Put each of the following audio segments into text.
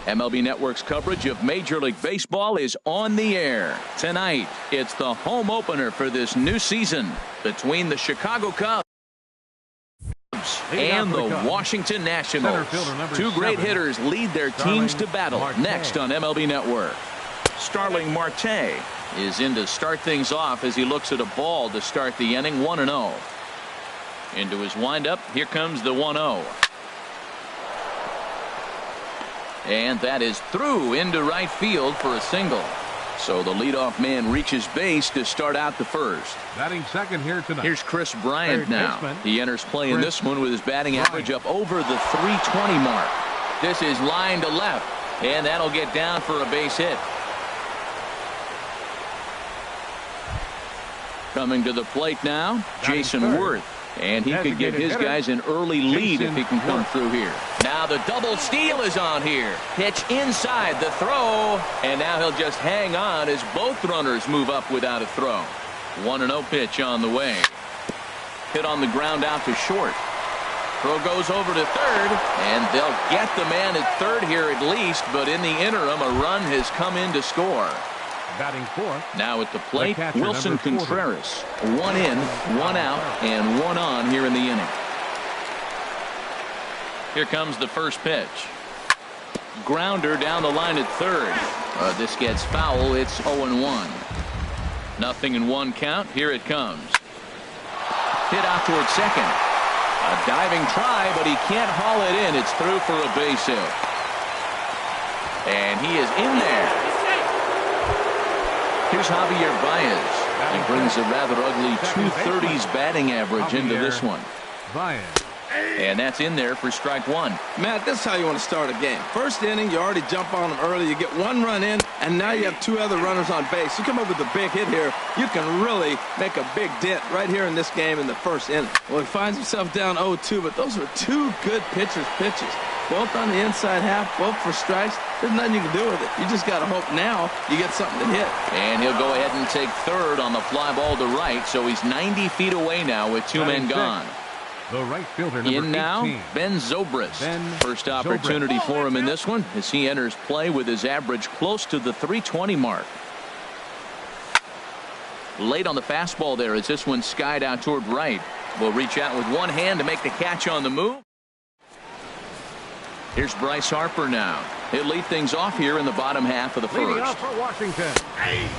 MLB Network's coverage of Major League Baseball is on the air. Tonight, it's the home opener for this new season between the Chicago Cubs and the Washington Nationals. Two great hitters lead their teams to battle next on MLB Network. Starling Marte is in to start things off as he looks at a ball to start the inning. 1-0. Into his windup. Here comes the 1-0. And that is through into right field for a single. So the leadoff man reaches base to start out the first. Batting second here tonight. Here's Chris Bryant now. He enters play in this one with his batting average up over the 320 mark. This is line to left, and that'll get down for a base hit. Coming to the plate now, Jason Worth. And he could give his guys an early lead if he can come through here. Now the double steal is on here. Pitch inside the throw. And now he'll just hang on as both runners move up without a throw. 1-0 pitch on the way. Hit on the ground out to short. Throw goes over to third. And they'll get the man at third here at least. But in the interim, a run has come in to score. Batting fourth. Now at the plate, Wilson Contreras. One in, one out, and one on here in the inning. Here comes the first pitch. Grounder down the line at third. This gets foul. It's 0-1. 0-1 count. Here it comes. Hit out toward second. A diving try, but he can't haul it in. It's through for a base hit. And he is in there. Here's Javier Baez. He brings a rather ugly 230s batting average into this one. And that's in there for strike one. Matt, this is how you want to start a game. First inning, you already jump on them early. You get one run in, and now you have two other runners on base. You come up with a big hit here, you can really make a big dent right here in this game in the first inning. Well, he finds himself down 0-2, but those were two good pitchers' pitches. Both on the inside half, both for strikes. There's nothing you can do with it. You just got to hope now you get something to hit. And he'll go ahead and take third on the fly ball to right, so he's 90 feet away now with two men gone. The right fielder, number in now, 18. Ben Zobrist. First opportunity for him in this one as he enters play with his average close to the 320 mark. Late on the fastball there as this one skied out toward right. Will reach out with one hand to make the catch on the move. Here's Bryce Harper now. He'll lead things off here in the bottom half of the first. Off for Washington.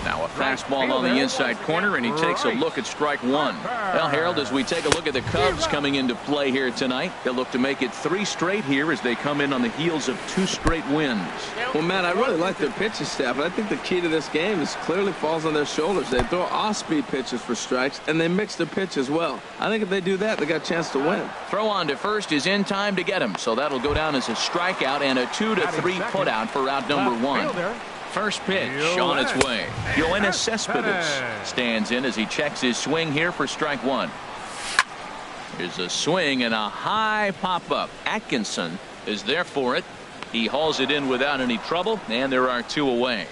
Now a fastball on the inside corner, and he takes a look at strike one. Well, Harold, as we take a look at the Cubs coming into play here tonight, they'll look to make it 3 straight here as they come in on the heels of 2 straight wins. Well, Matt, I really like their pitching staff, and I think the key to this game is clearly falls on their shoulders. They throw off-speed pitches for strikes, and they mix their pitch as well. I think if they do that, they got a chance to win. Throw on to first is in time to get him, so that'll go down as a strikeout and a 2-3 put out for out number 1. First pitch on its way. Yoenis Cespedes stands in as he checks his swing here for strike one. Here's a swing and a high pop-up. Atkinson is there for it. He hauls it in without any trouble, and there are 2 away.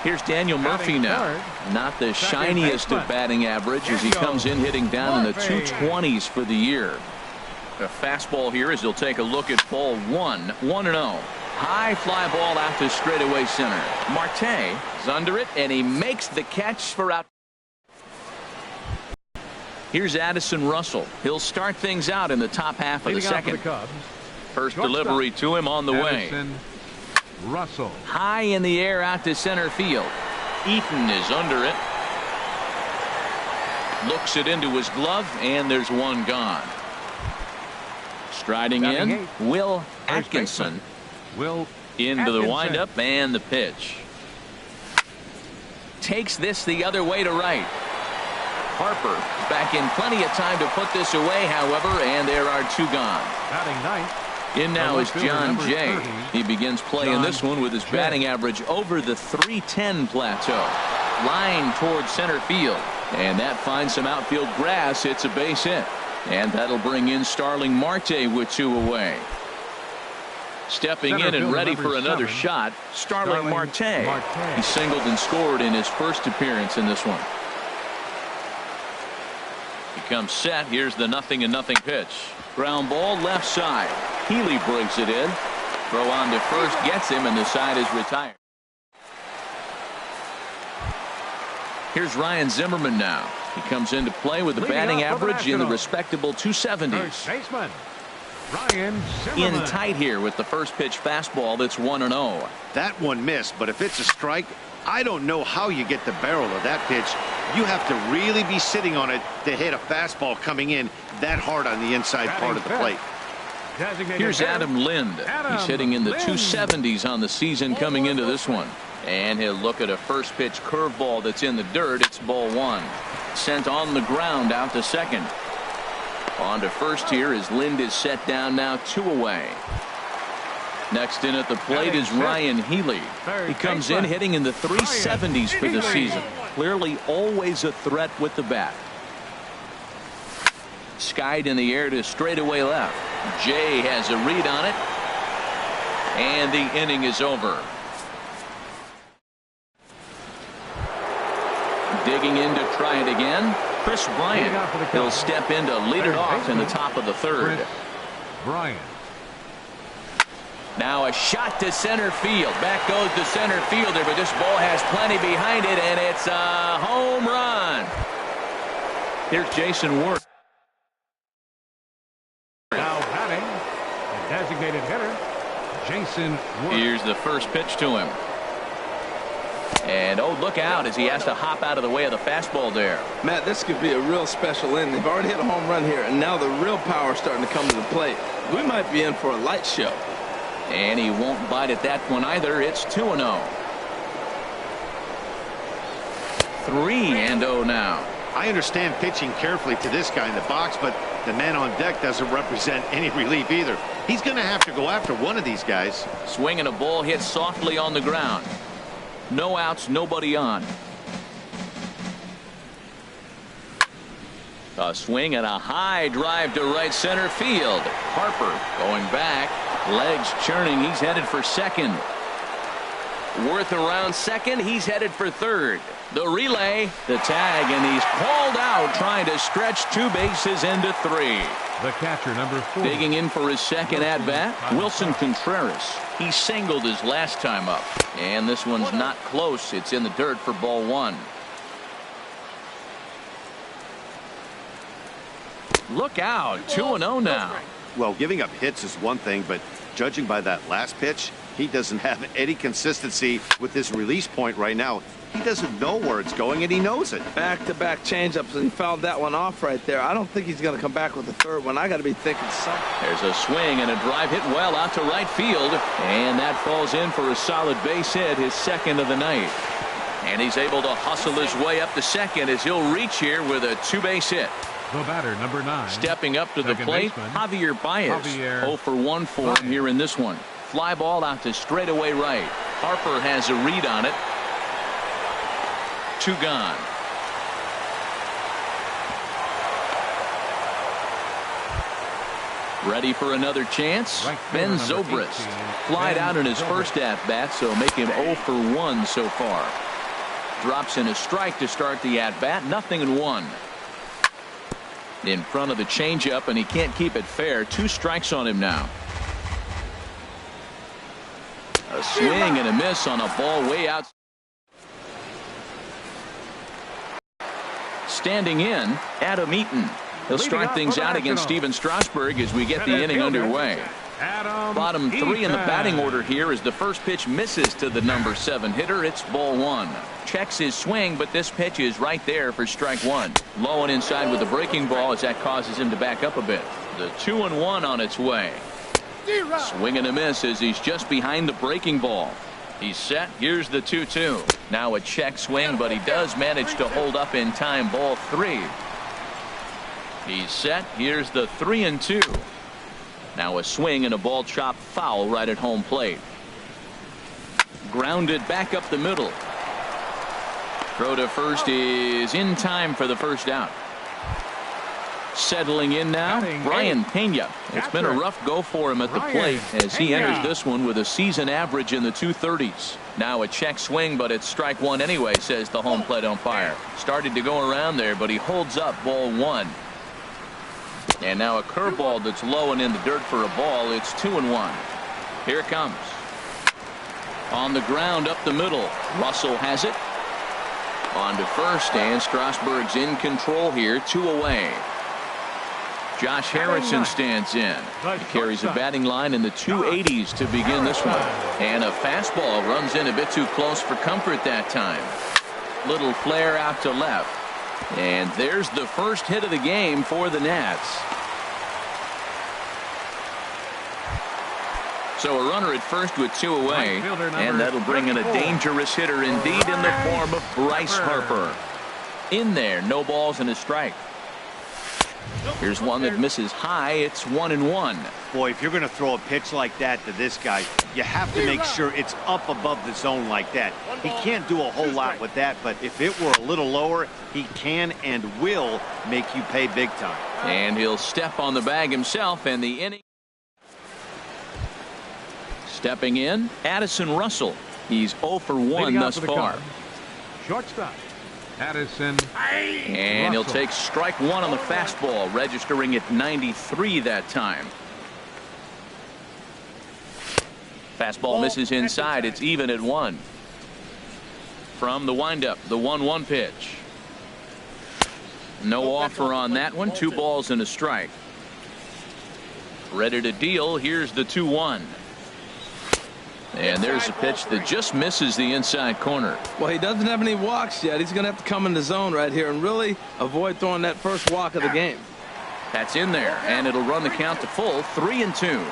Here's Daniel Murphy now. Not the shiniest of batting average as he comes in hitting down in the 220s for the year. A fastball here as he'll take a look at ball 1. 1-0. High fly ball out to straightaway center. Marte is under it, and he makes the catch for out. Here's Addison Russell. He'll start things out in the top half of the second. First delivery to him on the way. Russell. High in the air out to center field. Eaton is under it. Looks it into his glove, and there's one gone. Striding in, Will Atkinson. Into the windup and the pitch. Takes this the other way to right. Harper back in plenty of time to put this away, however, and there are 2 gone. Batting ninth. In now is John Jay. He begins play in this one with his batting average over the 310 plateau. Line towards center field, and that finds some outfield grass. It's a base hit, and that'll bring in Starling Marte with 2 away. Stepping in and ready for another shot, Starling Marte. He singled and scored in his first appearance in this one. He comes set. Here's the 0-0 pitch. Ground ball left side. Healy breaks it in. Throw on to first gets him, and the side is retired. Here's Ryan Zimmerman now. He comes into play with a batting average in the respectable 270s. First baseman, Ryan Zimmerman. In tight here with the first pitch fastball that's 1-0. That one missed, but if it's a strike, I don't know how you get the barrel of that pitch. You have to really be sitting on it to hit a fastball coming in that hard on the inside part of the plate. Here's Adam Lind. He's hitting in the 270s on the season coming into this one. And he'll look at a first pitch curveball that's in the dirt. It's ball one. Sent on the ground out to second. On to first here as Lind is set down now 2 away. Next in at the plate is Ryan Healy. He comes in hitting in the 370s for the season. Clearly always a threat with the bat. Skied in the air to straightaway left. Jay has a read on it. And the inning is over. Digging in to try it again. Chris Bryant. He'll step in to lead it off in the top of the third. Bryant. Now a shot to center field. Back goes the center fielder, but this ball has plenty behind it, and it's a home run. Here's Jason Ward. Now batting, the designated hitter, Jason Ward. Here's the first pitch to him. And, oh, look out as he has to hop out of the way of the fastball there. Matt, this could be a real special inning. They've already hit a home run here, and now the real power is starting to come to the plate. We might be in for a light show. And he won't bite at that one either. It's 2-0. 3-0 now. I understand pitching carefully to this guy in the box, but the man on deck doesn't represent any relief either. He's going to have to go after one of these guys. Swinging a ball hit softly on the ground. No outs, nobody on. A swing and a high drive to right center field. Harper going back. Legs churning. He's headed for second. Worth around second. He's headed for third. The relay, the tag, and he's called out trying to stretch 2 bases into 3. The catcher, number 4. Digging in for his second at-bat, Wilson Contreras. He singled his last time up. And this one's not close. It's in the dirt for ball one. Look out. 2-0 now. Well, giving up hits is one thing, but judging by that last pitch, he doesn't have any consistency with his release point right now. He doesn't know where it's going, and he knows it. Back-to-back changeups, and he fouled that one off right there. I don't think he's going to come back with the third one. I got to be thinking something. There's a swing and a drive hit well out to right field, and that falls in for a solid base hit, his second of the night. And he's able to hustle his way up to second as he'll reach here with a 2-base hit. The batter, number 9. Stepping up to the plate, Javier Baez. 0 for 1 for him here in this one. Fly ball out to straightaway right. Harper has a read on it. 2 gone. Ready for another chance. Ben Zobrist flied out in his first at-bat, so make him 0 for 1 so far. Drops in a strike to start the at-bat. 0-1. In front of the changeup, and he can't keep it fair. 2 strikes on him now. A swing and a miss on a ball way out. Standing in, Adam Eaton. He'll start things out against Steven Strasburg as we get the inning underway. Bottom 3 in the batting order here as the first pitch misses to the number 7 hitter. It's ball 1. Checks his swing, but this pitch is right there for strike 1. Low and inside with the breaking ball as that causes him to back up a bit. The 2-1 on its way. Swing and a miss as he's just behind the breaking ball. He's set. Here's the 2-2. Now a check swing, but he does manage to hold up in time. Ball 3. He's set. Here's the 3-2. Now a swing and a ball chopped foul right at home plate. Grounded back up the middle. Throw to first is in time for the first out. Settling in now, Brian Pena. It's been a rough go for him at the plate as he enters this one with a season average in the 230s. Now a check swing, but it's strike 1 anyway, says the home plate umpire. Started to go around there, but he holds up ball 1. And now a curveball that's low and in the dirt for a ball. It's 2-1. Here it comes. On the ground up the middle. Russell has it. On to first, and Strasburg's in control here, 2 away. Josh Harrison stands in. He carries a batting line in the 280s to begin this one. And a fastball runs in a bit too close for comfort that time. Little flare out to left. And there's the first hit of the game for the Nats. So a runner at first with 2 away, and that'll bring in a dangerous hitter indeed in the form of Bryce Harper. In there, no balls and a strike. Here's one that misses high. It's 1-1. Boy, if you're going to throw a pitch like that to this guy, you have to make sure it's up above the zone like that. He can't do a whole lot with that, but if it were a little lower, he can and will make you pay big time. And he'll step on the bag himself, and the inning. Stepping in, Addison Russell. He's 0 for 1 thus far. Shortstop, Addison. And he'll take strike 1 on the fastball, registering at 93 that time. Fastball misses inside. It's even at 1. From the windup, the 1-1 pitch. No offer on that one. 2 balls and a strike. Ready to deal. Here's the 2-1. And there's a pitch that just misses the inside corner. Well, he doesn't have any walks yet. He's going to have to come in the zone right here and really avoid throwing that first walk of the game. That's in there, and it'll run the count to full, 3-2.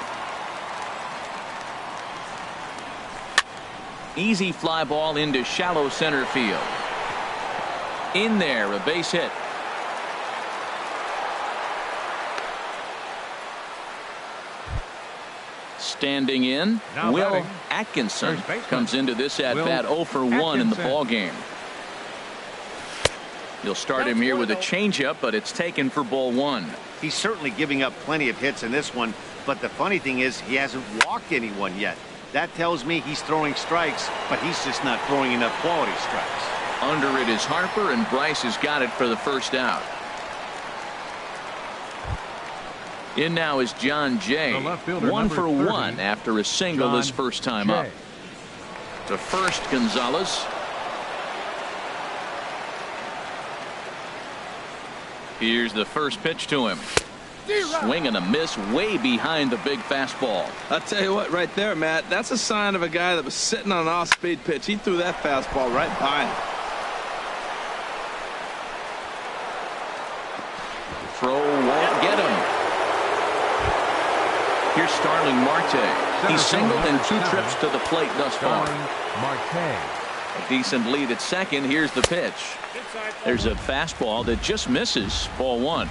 Easy fly ball into shallow center field. In there, a base hit. Standing in, now Will batting, Atkinson comes into this at bat 0 for 1 in the ball game. You'll start him here with a changeup, but it's taken for ball 1. He's certainly giving up plenty of hits in this one, but the funny thing is he hasn't walked anyone yet. That tells me he's throwing strikes, but he's just not throwing enough quality strikes. Under it is Harper, and Bryce has got it for the first out. In now is John Jay. 1 for 1 after a single his first time up. To first, Gonzalez. Here's the first pitch to him. Swing and a miss way behind the big fastball. I'll tell you what, right there, Matt, that's a sign of a guy that was sitting on an off-speed pitch. He threw that fastball right by him. Throw won't get him. Here's Starling Marte. He's singled in 2 trips to the plate thus far. A decent lead at second. Here's the pitch. There's a fastball that just misses. Ball 1.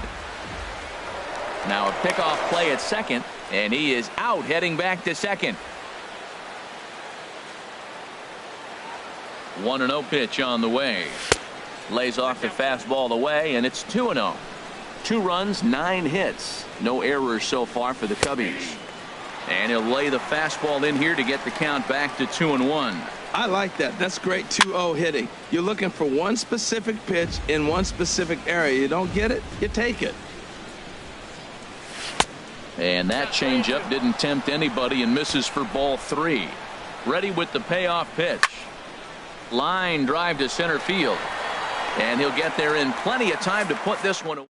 Now a pickoff play at second, and he is out heading back to second. 1-0 pitch on the way. Lays off the fastball away, and it's 2-0. 2 runs, 9 hits. No errors so far for the Cubbies. And he'll lay the fastball in here to get the count back to 2-1. I like that. That's great 2-0 hitting. You're looking for one specific pitch in one specific area. You don't get it, you take it. And that changeup didn't tempt anybody and misses for ball 3. Ready with the payoff pitch. Line drive to center field. And he'll get there in plenty of time to put this one away.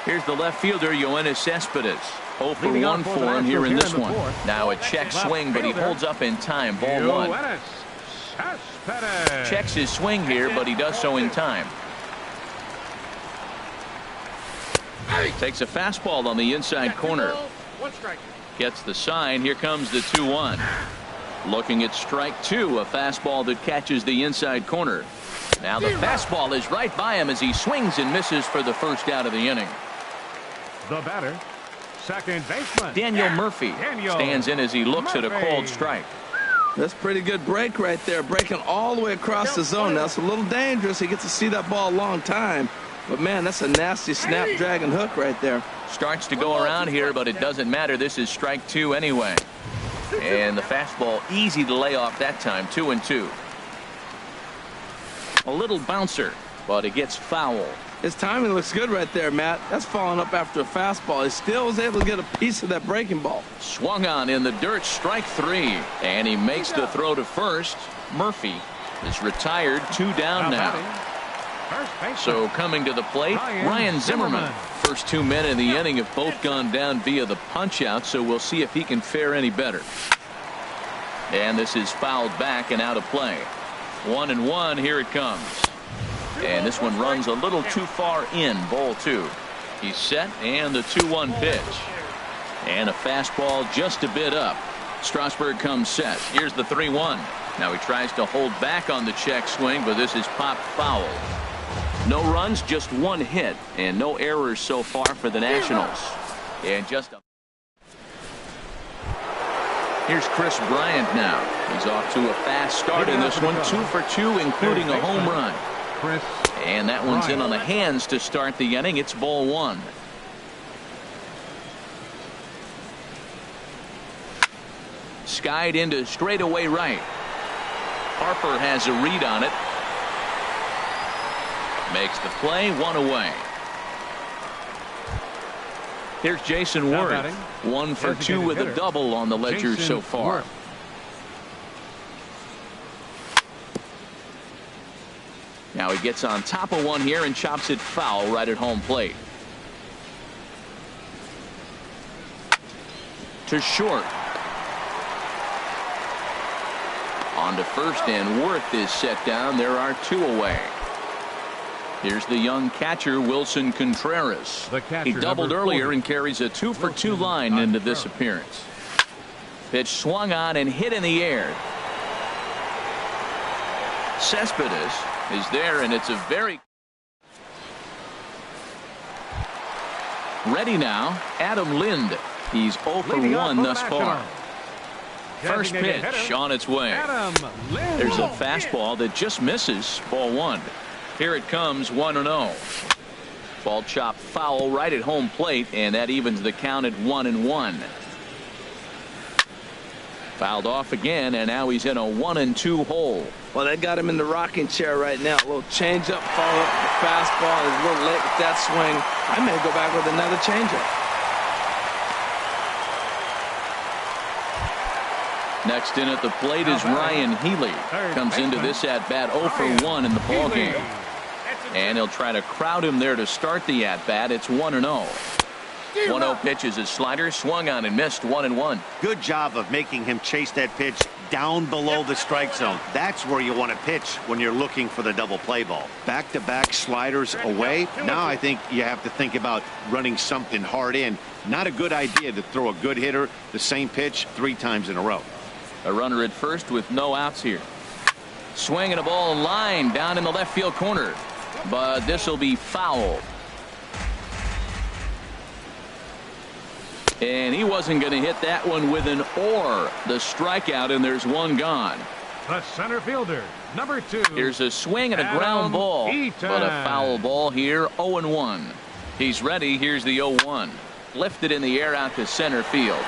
Here's the left fielder, Yoenis Cespedes. 0 for 1 for him here in this one. Now a check swing, but he holds up in time. Ball 1. Checks his swing here, but he does so in time. Takes a fastball on the inside corner. Gets the sign. Here comes the 2-1. Looking at strike 2, a fastball that catches the inside corner. Now the fastball is right by him as he swings and misses for the first out of the inning. The batter, second baseman Daniel Murphy stands in as he looks at a called strike. That's pretty good break right there, breaking all the way across the zone. Now it's a little dangerous. He gets to see that ball a long time, but man, that's a nasty snapdragon hook right there. Starts to go around here, but it doesn't matter. This is strike 2 anyway. And the fastball easy to lay off that time. 2-2. A little bouncer, but it gets foul. His timing looks good right there, Matt. That's falling up after a fastball. He still was able to get a piece of that breaking ball. Swung on in the dirt, strike 3. And he makes the throw to first. Murphy is retired, 2 down now. So coming to the plate, Ryan Zimmerman. First 2 men in the inning have both gone down via the punch-out, so we'll see if he can fare any better. And this is fouled back and out of play. 1-1, here it comes. And this one runs a little too far in, ball 2. He's set, and the 2-1 pitch. And a fastball just a bit up. Strasburg comes set. Here's the 3-1. Now he tries to hold back on the check swing, but this is popped foul. No runs, just 1 hit, and no errors so far for the Nationals. And just a... Here's Chris Bryant now. He's off to a fast start in this one, 2 for 2, including a home run. And that one's in on the hands to start the inning. It's ball 1. Skied into straightaway right. Harper has a read on it. Makes the play, 1 away. Here's Jason Worth. 1 for 2 with a double on the ledger so far. Now he gets on top of one here and chops it foul right at home plate. To short. On to first, and Worth is set down. There are 2 away. Here's the young catcher, Wilson Contreras. He doubled earlier and carries a 2 for 2 line into this appearance. Pitch swung on and hit in the air. Cespedes is there, and it's a very... Ready now, Adam Lind. He's 0 for 1 thus far. First pitch on its way. There's a fastball that just misses, ball 1. Here it comes, 1-0. Ball chopped foul right at home plate, and that evens the count at 1-1. Fouled off again, and now he's in a 1-2 hole. Well, that got him in the rocking chair right now. A little changeup, follow up with the fastball. He's a little late with that swing. I may go back with another changeup. Next in at the plate is Ryan Healy. Comes into this at-bat 0 for 1 in the ballgame. And he'll try to crowd him there to start the at-bat. It's 1-0. 1-0 pitch is his slider, swung on and missed, 1-1. Good job of making him chase that pitch down below the strike zone. That's where you want to pitch when you're looking for the double play ball. Back-to-back sliders away. Now I think you have to think about running something hard in. Not a good idea to throw a good hitter the same pitch 3 times in a row. A runner at first with no outs here. Swinging a ball line down in the left field corner. But this will be fouled. And he wasn't going to hit that one with an or. The strikeout, and there's 1 gone. The center fielder, number 2. Here's a swing and a ground ball. But a foul ball here, 0-1. He's ready. Here's the 0-1. Lifted in the air out to center field.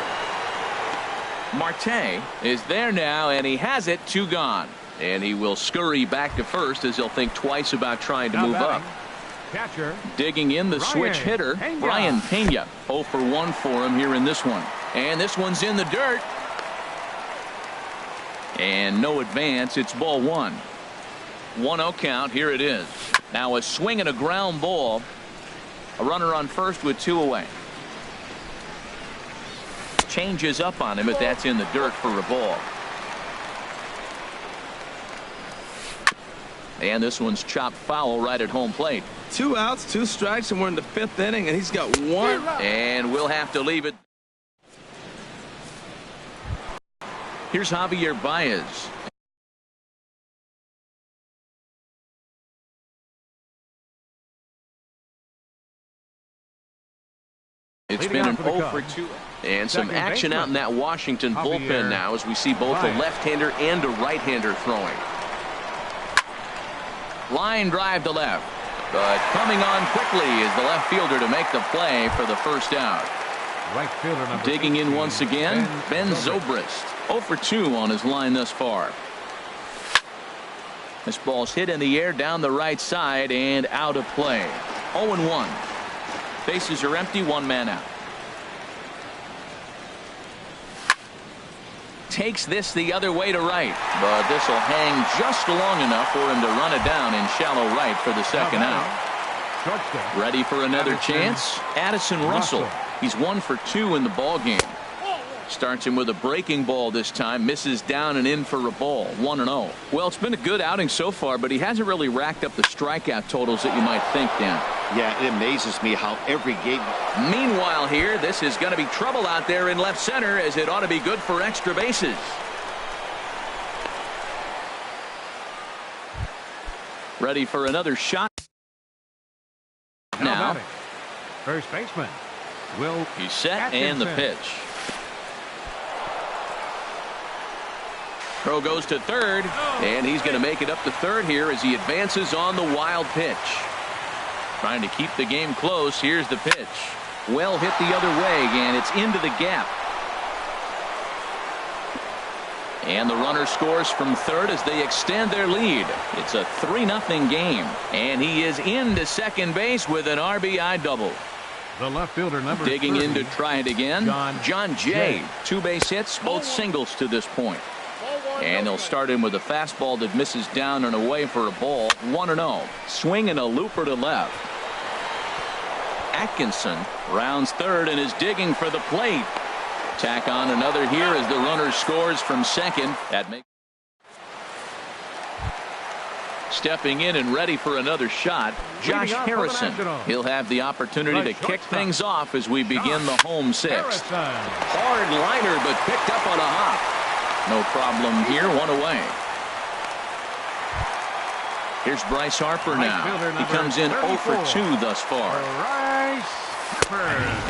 Marte is there now, and he has it, 2 gone. And he will scurry back to first as he'll think twice about trying to move up. Catcher. Digging in the switch hitter, Brian Pena. 0 for 1 for him here in this one. And this one's in the dirt. And no advance. It's ball 1. 1-0 count. Here it is. Now a swing and a ground ball. A runner on first with 2 away. Changes up on him, but that's in the dirt for a ball. And this one's chopped foul right at home plate. 2 outs, 2 strikes, and we're in the 5th inning, and he's got 1. And we'll have to leave it. Here's Javier Baez. It's been an 0 for 2. And some action out in that Washington bullpen now as we see both a left-hander and a right-hander throwing. Line drive to left. But coming on quickly is the left fielder to make the play for the first out. Right fielder number Digging in once again, Ben Zobrist. 0 for 2 on his line thus far. This ball's hit in the air down the right side and out of play. 0-1. Bases are empty, one man out. Takes this the other way to right, but this will hang just long enough for him to run it down in shallow right for the second out. Ready for another chance? Addison Russell. He's 1 for 2 in the ball game. Starts him with a breaking ball this time, misses down and in for a ball. 1-0. Well, it's been a good outing so far, but he hasn't really racked up the strikeout totals that you might think, Dan. Yeah, it amazes me how every game. Meanwhile here, this is going to be trouble out there in left center, as it ought to be good for extra bases. Ready for another shot. Now, first baseman will. He's set and the pitch. Throw goes to third, and he's going to make it up to third here as he advances on the wild pitch. Trying to keep the game close. Here's the pitch. Well hit the other way, and it's into the gap. And the runner scores from third as they extend their lead. It's a 3-0 game, and he is into second base with an RBI double. The left fielder number digging 30, in to try it again. John Jay. 2 base hits, both singles to this point. And they'll start him with a fastball that misses down and away for a ball. 1-0. Swing and a looper to left. Atkinson rounds third and is digging for the plate. Tack on another here as the runner scores from second. That makes. Stepping in and ready for another shot, Josh Harrison. He'll have the opportunity to kick things off as we begin the home sixth. Hard liner, but picked up on a hop. No problem here, 1 away. Here's Bryce Harper now. He comes in 0 for 2 thus far.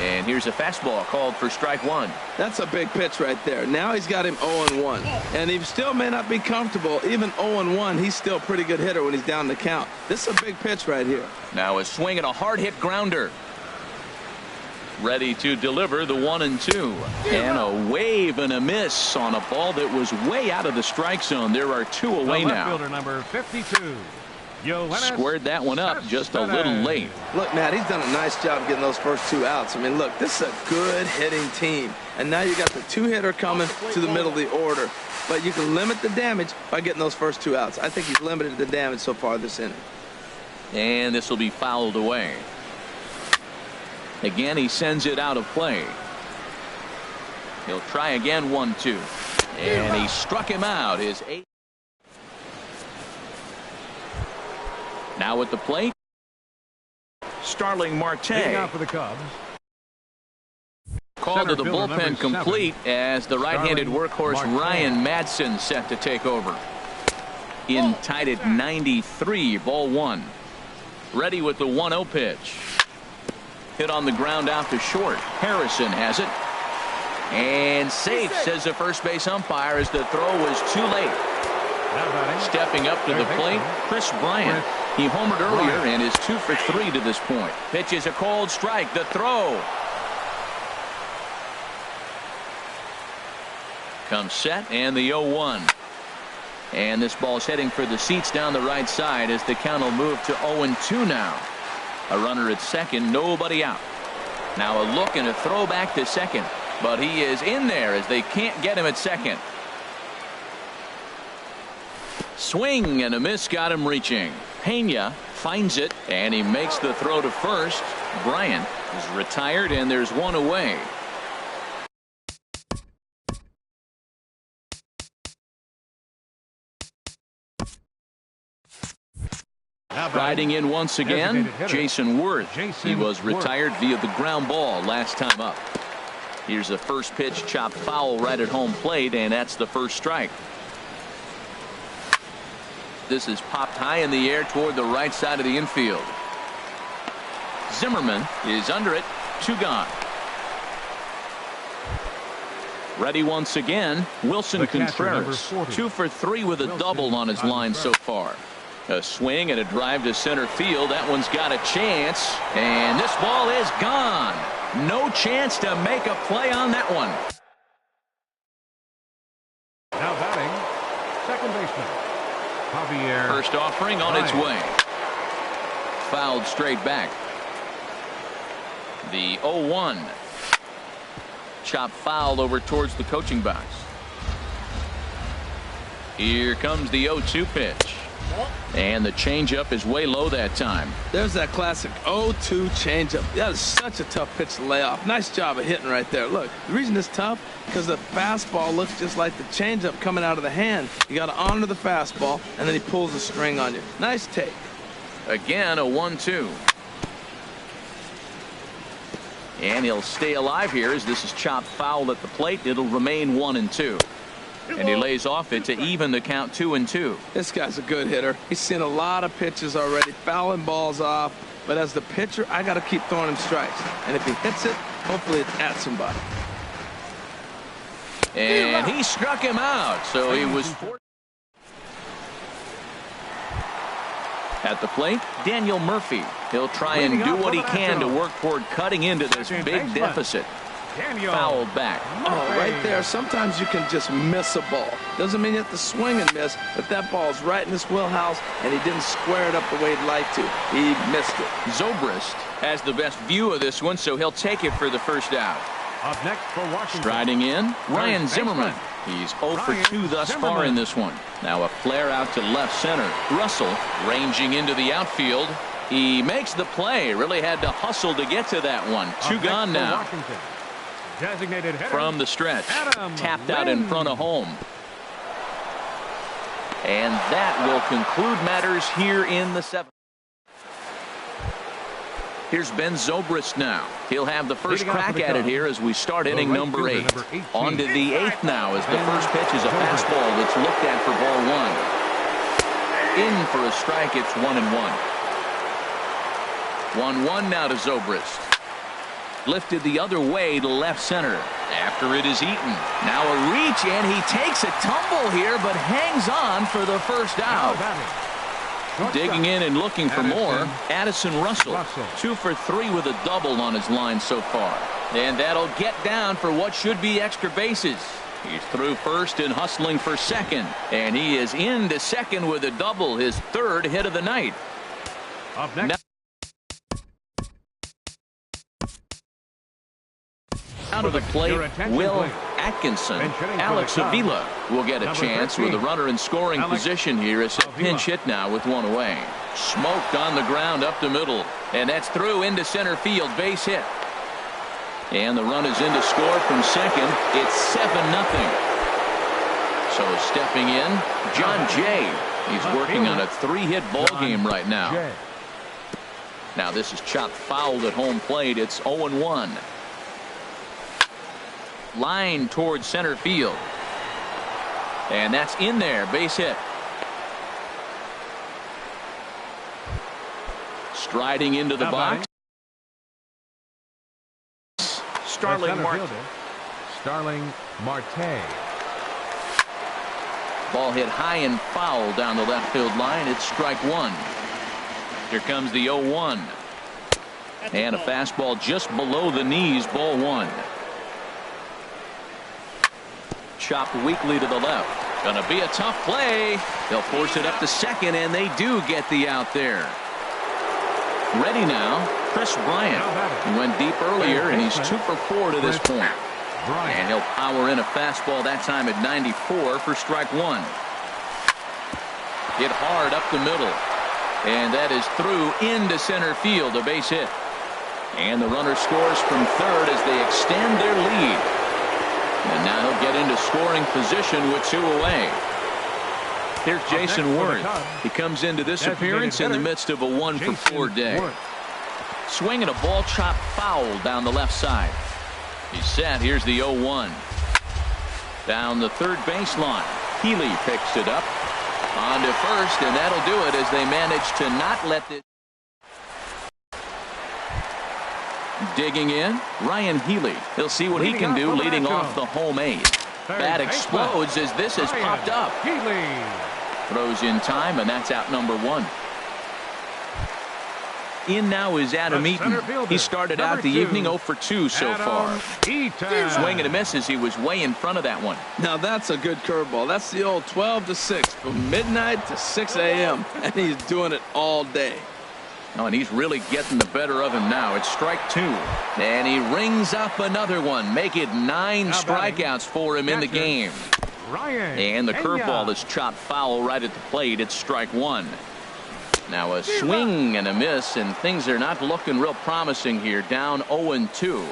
And here's a fastball called for strike 1. That's a big pitch right there. Now he's got him 0-1. And he still may not be comfortable. Even 0-1, he's still a pretty good hitter when he's down the count. This is a big pitch right here. Now a swing and a hard hit grounder. Ready to deliver the 1-2. And a wave and a miss on a ball that was way out of the strike zone. There are 2 away now. Fielder number 52. Squared that one up just a little late. Look, Matt, he's done a nice job getting those first 2 outs. I mean, look, this is a good hitting team. And now you got the 2-hitter coming to the middle of the order. But you can limit the damage by getting those first 2 outs. I think he's limited the damage so far this inning. And this will be fouled away. Again, he sends it out of play. He'll try again, 1-2. And he struck him out. His 8th. Now at the plate, Starling Marte. For the Cubs. Call to the bullpen complete as the right-handed workhorse Ryan Madsen set to take over. In tied at 93, ball 1. Ready with the 1-0 pitch. Hit on the ground out to short. Harrison has it. And safe, says the first base umpire, as the throw was too late. Stepping up to the plate, Chris Bryant. He homered earlier and is 2 for 3 to this point. Pitch is a cold strike. The throw. Comes set and the 0-1. And this ball's heading for the seats down the right side as the count will move to 0-2 now. A runner at second, nobody out. Now a look and a throw back to second. But he is in there as they can't get him at second. Swing and a miss got him reaching. Pena finds it and he makes the throw to first. Bryant is retired and there's 1 away. Riding in once again, Jason Worth. He was retired via the ground ball last time up. Here's the first pitch, chopped foul right at home plate, and that's the first strike. This is popped high in the air toward the right side of the infield. Zimmerman is under it. 2 gone. Ready once again, Wilson Contreras. 2 for 3 with a double on his line so far. A swing and a drive to center field. That one's got a chance. And this ball is gone. No chance to make a play on that one. Now batting, second baseman, Javier. First offering on its way. Fouled straight back. The 0-1. Chop foul over towards the coaching box. Here comes the 0-2 pitch. And the changeup is way low that time. There's that classic 0-2 changeup. That is such a tough pitch to lay off. Nice job of hitting right there. Look, the reason it's tough because the fastball looks just like the changeup coming out of the hand. You got to honor the fastball, and then he pulls the string on you. Nice take. Again, a 1-2. And he'll stay alive here as this is chopped foul at the plate. It'll remain 1-2. And he lays off it to even the count 2-2. This guy's a good hitter. He's seen a lot of pitches already, fouling balls off. But as the pitcher, I got to keep throwing him strikes. And if he hits it, hopefully it's at somebody. And he struck him out. So he was forced. At the plate, Daniel Murphy. He'll try and do what he can to work toward cutting into this big deficit. Fouled back. Oh, right there. Sometimes you can just miss a ball. Doesn't mean you have to swing and miss, but that ball's right in his wheelhouse, and he didn't square it up the way he'd like to. He missed it. Zobrist has the best view of this one, so he'll take it for the first out. Up next for Washington. Striding in, Ryan Zimmerman. He's 0 for 2 thus far in this one. Now a flare out to left center. Russell ranging into the outfield. He makes the play. Really had to hustle to get to that one. Two gone now. Designated hitter from the stretch. Adam Tapped out in front of home. And that will conclude matters here in the 7th. Here's Ben Zobrist now. He'll have the first crack at it here as we start inning number 8. On to the 8th now as the first pitch is a fastball that's looked at for ball 1. In for a strike. It's 1-1. 1-1 now to Zobrist. Lifted the other way to left center. After it is Eaton. Now a reach, and he takes a tumble here, but hangs on for the first out. Digging in and looking for more, Addison Russell. 2 for 3 with a double on his line so far. And that'll get down for what should be extra bases. He's through first and hustling for second. And he is into second with a double, his 3rd hit of the night. Up next. Out of the plate, Will Atkinson. Alex Avila will get a chance with a runner in scoring position here as a pinch hit now with 1 away. Smoked on the ground up the middle, and that's through into center field, base hit. And the run is in to score from second. It's 7-0. So stepping in, John Jay. He's working on a 3-hit ball game right now. Now this is chopped fouled at home plate. It's 0-1. Line towards center field. And that's in there, base hit. Striding into the box. Starling Marte. Ball hit high and foul down the left field line. It's strike 1. Here comes the 0-1. And a fastball just below the knees, ball 1. Chopped weakly to the left. Gonna be a tough play. They'll force it up to second, and they do get the out there. Ready now, Chris Bryant. He went deep earlier, and he's 2 for 4 to this point. And he'll power in a fastball that time at 94 for strike 1. Hit hard up the middle. And that is through into center field, a base hit. And the runner scores from third as they extend their lead. And now he'll get into scoring position with 2 away. Here's Jason Worth. He comes into this appearance in the midst of a 1 for 4 day. Swinging a ball chopped foul down the left side. He's set. Here's the 0-1. Down the third baseline. Healy picks it up. On to first, and that'll do it as they manage to not let this. Digging in, Ryan Healy. He'll see what he can do leading off the home 8. Bat explodes as this has popped up. Throws in time, and that's out number 1. In now is Adam Eaton. He started out the evening 0 for 2 so far. Swing and a miss as he was way in front of that one. Now that's a good curveball. That's the old 12 to 6 from midnight to 6 a.m. and he's doing it all day. Oh, and he's really getting the better of him now. It's strike 2. And he rings up another one. Make it 9 strikeouts for him in the game. And the curveball is chopped foul right at the plate. It's strike 1. Now a swing and a miss, and things are not looking real promising here. Down 0-2.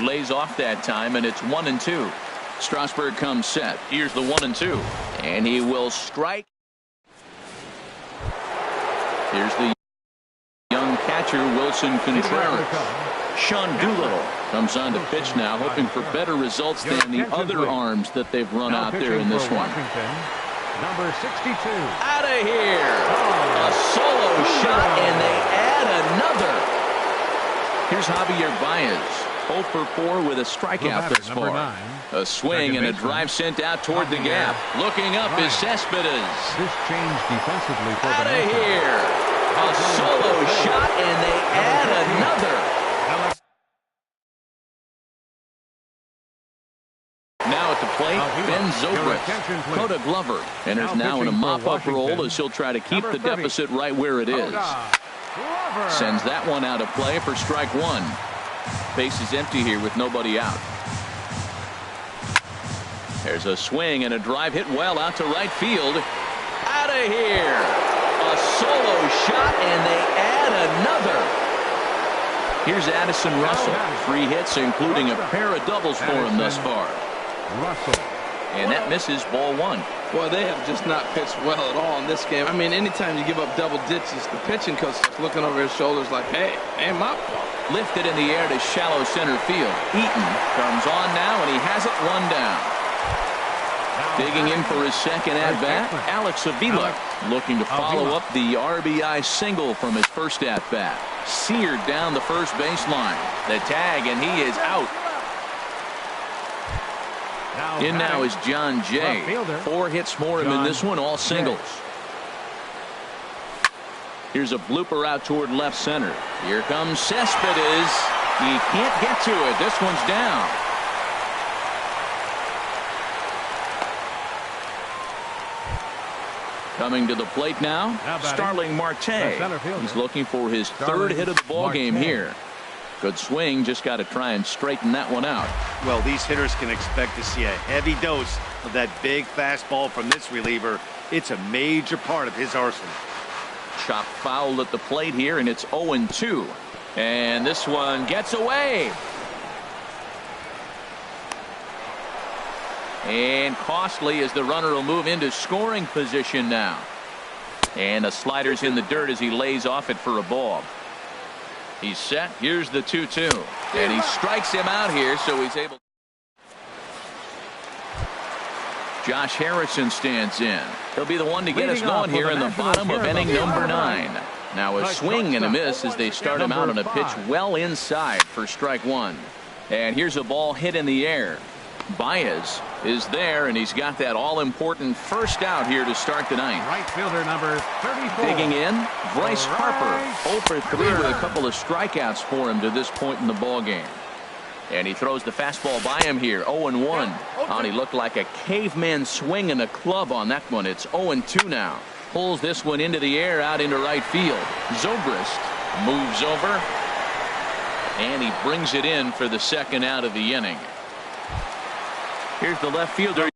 Lays off that time, and it's 1-2. Strasburg comes set. Here's the 1-2. And he will strike. Here's the young catcher, Wilson Contreras. Sean Doolittle comes on to pitch now, hoping for better results than the other arms that they've run out there in this one. Number 62. Out of here. A solo shot, and they add another. Here's Javier Baez. 0 for 4 with a strikeout thus far. A swing and a drive sent out toward the gap. Looking up is Cespedes. This changed defensively for out of here. A solo shot, and they add another. Now at the plate, Ben Zobrist. Coda Glover enters now in a mop-up role as he'll try to keep the deficit right where it is. Sends that one out of play for strike 1. Base is empty here with nobody out. There's a swing and a drive hit well out to right field. Out of here. A solo shot, and they add another. Here's Addison Russell. 3 hits, including a pair of doubles for him thus far. And that misses, ball 1. Boy, they have just not pitched well at all in this game. I mean, anytime you give up double digits, the pitching coach is looking over his shoulders like, hey, ain't my fault. Lifted in the air to shallow center field. Eaton comes on now, and he has it 1 down. Digging in for his second at-bat, Alex Avila, looking to follow up the RBI single from his first at-bat. Seared down the first baseline. The tag, and he is out. In now is John Jay. 4 hits for him in this one, all singles. Here's a blooper out toward left center. Here comes Cespedes. He can't get to it. This one's down. Coming to the plate now, Starling Marte. He's looking for his 3rd hit of the ball game here. Good swing, just got to try and straighten that one out. Well, these hitters can expect to see a heavy dose of that big fastball from this reliever. It's a major part of his arsenal. Chopped foul at the plate here, and it's 0-2. And this one gets away. And costly as the runner will move into scoring position now. And the slider's in the dirt as he lays off it for a ball. He's set. Here's the 2-2. And he strikes him out here, so he's able. Josh Harrison stands in. He'll be the one to get us going here in the bottom of inning number 9. Now a swing and a miss as they start him out on a pitch well inside for strike 1. And here's a ball hit in the air. Baez is there, and he's got that all-important first out here to start the 9th. Right fielder number 34. Digging in, Bryce Harper. 0 for 3 with a couple of strikeouts for him to this point in the ball game. And he throws the fastball by him here. 0-1. And he looked like a caveman swinging a club on that one. It's 0-2 now. Pulls this one into the air out into right field. Zobrist moves over, and he brings it in for the 2nd out of the inning. Here's the left fielder,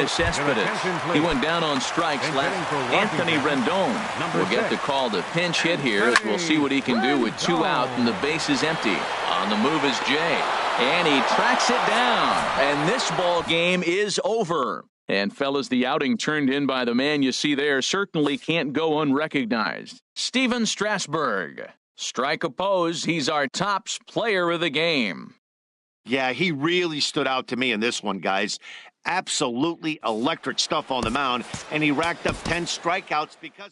Cespedes. He went down on strikes last. Anthony Rendon will get the call to pinch hit here as we'll see what he can do with 2 out and the base is empty. On the move is Jay, and he tracks it down, and this ball game is over. And fellas, the outing turned in by the man you see there certainly can't go unrecognized. Steven Strasburg. Strike opposed. He's our tops player of the game. Yeah, he really stood out to me in this one, guys. Absolutely electric stuff on the mound, and he racked up 10 strikeouts because